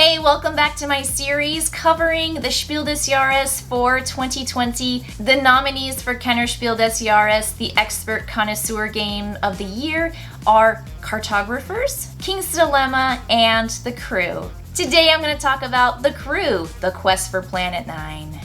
Hey, welcome back to my series covering the Spiel des Jahres for 2020. The nominees for Kennerspiel des Jahres, the expert connoisseur game of the year, are Cartographers, King's Dilemma, and The Crew. Today I'm going to talk about The Crew, The Quest for Planet 9.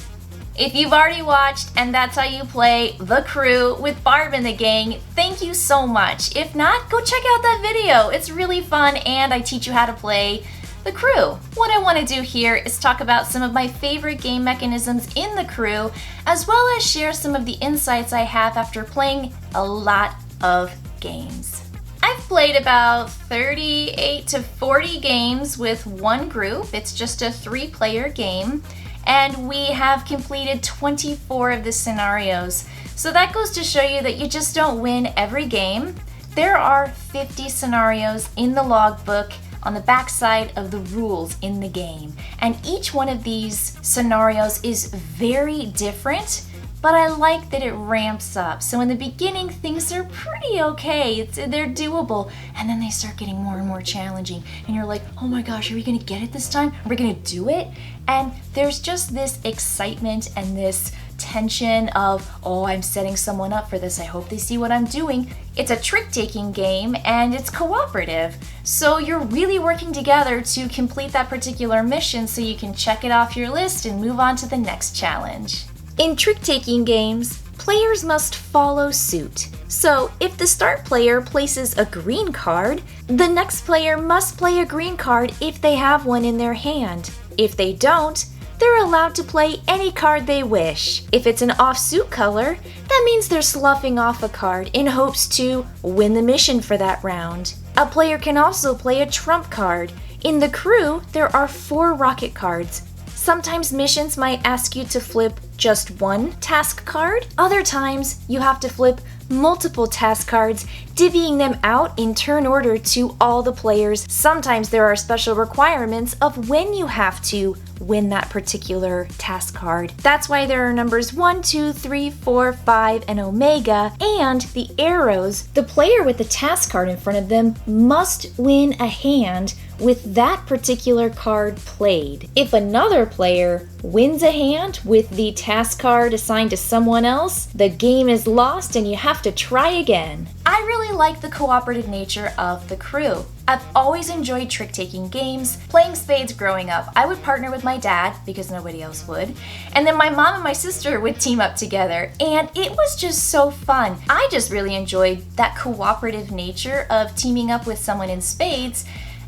If you've already watched and that's how you play The Crew with Barb and the gang, thank you so much. If not, go check out that video. It's really fun and I teach you how to play The Crew. What I want to do here is talk about some of my favorite game mechanisms in The Crew, as well as share some of the insights I have after playing a lot of games. I've played about 38 to 40 games with one group. It's just a 3-player game, and we have completed 24 of the scenarios. So that goes to show you that you just don't win every game. There are 50 scenarios in the logbook on the backside of the rules in the game. And each one of these scenarios is very different, but I like that it ramps up. So in the beginning, things are pretty okay. They're doable. And then they start getting more and more challenging. And you're like, oh my gosh, are we gonna get it this time? Are we gonna do it? And there's just this excitement and this tension of, oh, I'm setting someone up for this. I hope they see what I'm doing. It's a trick-taking game and it's cooperative. So you're really working together to complete that particular mission so you can check it off your list and move on to the next challenge. In trick-taking games, players must follow suit. So if the start player places a green card, the next player must play a green card if they have one in their hand. If they don't, they're allowed to play any card they wish. If it's an off-suit color, that means they're sloughing off a card in hopes to win the mission for that round. A player can also play a trump card. In The Crew, there are 4 rocket cards. Sometimes missions might ask you to flip just one task card. Other times, you have to flip multiple task cards, divvying them out in turn order to all the players. Sometimes there are special requirements of when you have to win that particular task card. That's why there are numbers 1, 2, 3, 4, 5, and omega, and the arrows. The player with the task card in front of them must win a hand with that particular card played. If another player wins a hand with the task card assigned to someone else, the game is lost and you have to try again. I really like the cooperative nature of The Crew. I've always enjoyed trick-taking games. Playing spades growing up, I would partner with my dad because nobody else would, and then my mom and my sister would team up together, and it was just so fun. I just really enjoyed that cooperative nature of teaming up with someone in spades,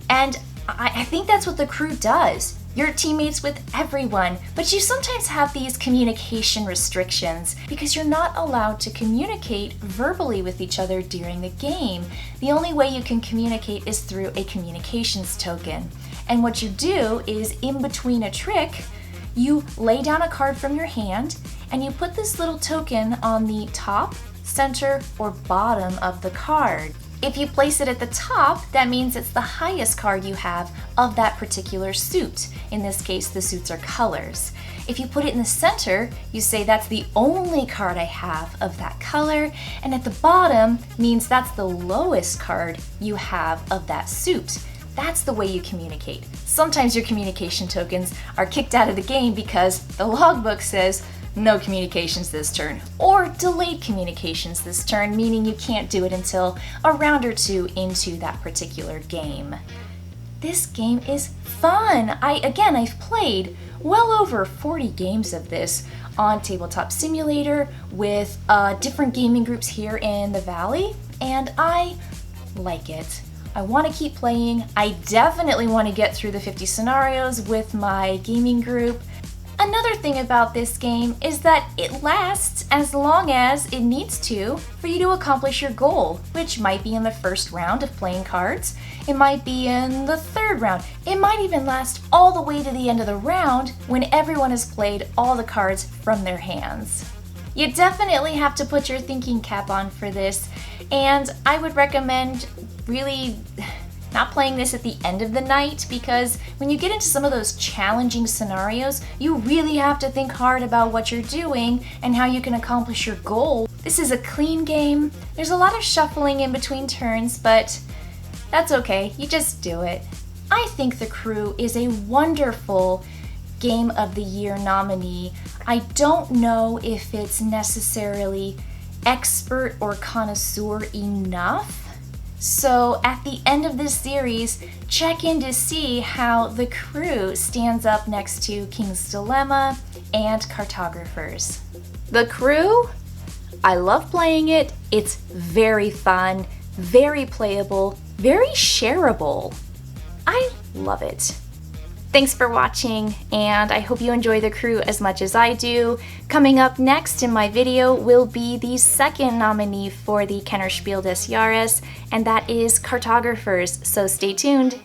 and I think that's what The Crew does. You're teammates with everyone, but you sometimes have these communication restrictions because you're not allowed to communicate verbally with each other during the game. The only way you can communicate is through a communications token. And what you do is, in between a trick, you lay down a card from your hand and you put this little token on the top, center, or bottom of the card. If you place it at the top, that means it's the highest card you have of that particular suit. In this case, the suits are colors. If you put it in the center, you say that's the only card I have of that color, and at the bottom means that's the lowest card you have of that suit. That's the way you communicate. Sometimes your communication tokens are kicked out of the game because the logbook says no communications this turn, or delayed communications this turn, meaning you can't do it until a round or 2 into that particular game. This game is fun. I've played well over 40 games of this on Tabletop Simulator with different gaming groups here in the Valley, and I like it. I want to keep playing. I definitely want to get through the 50 scenarios with my gaming group. Another thing about this game is that it lasts as long as it needs to for you to accomplish your goal, which might be in the first round of playing cards, it might be in the 3rd round, it might even last all the way to the end of the round when everyone has played all the cards from their hands. You definitely have to put your thinking cap on for this, and I would recommend really not playing this at the end of the night, because when you get into some of those challenging scenarios, you really have to think hard about what you're doing and how you can accomplish your goal. This is a clean game. There's a lot of shuffling in between turns, but that's okay. You just do it. I think The Crew is a wonderful Game of the Year nominee. I don't know if it's necessarily expert or connoisseur enough. So at the end of this series, check in to see how The Crew stands up next to King's Dilemma and Cartographers. The Crew? I love playing it. It's very fun, very playable, very shareable. I love it. Thanks for watching, and I hope you enjoy The Crew as much as I do. Coming up next in my video will be the second nominee for the Kennerspiel des Jahres, and that is Cartographers, so stay tuned.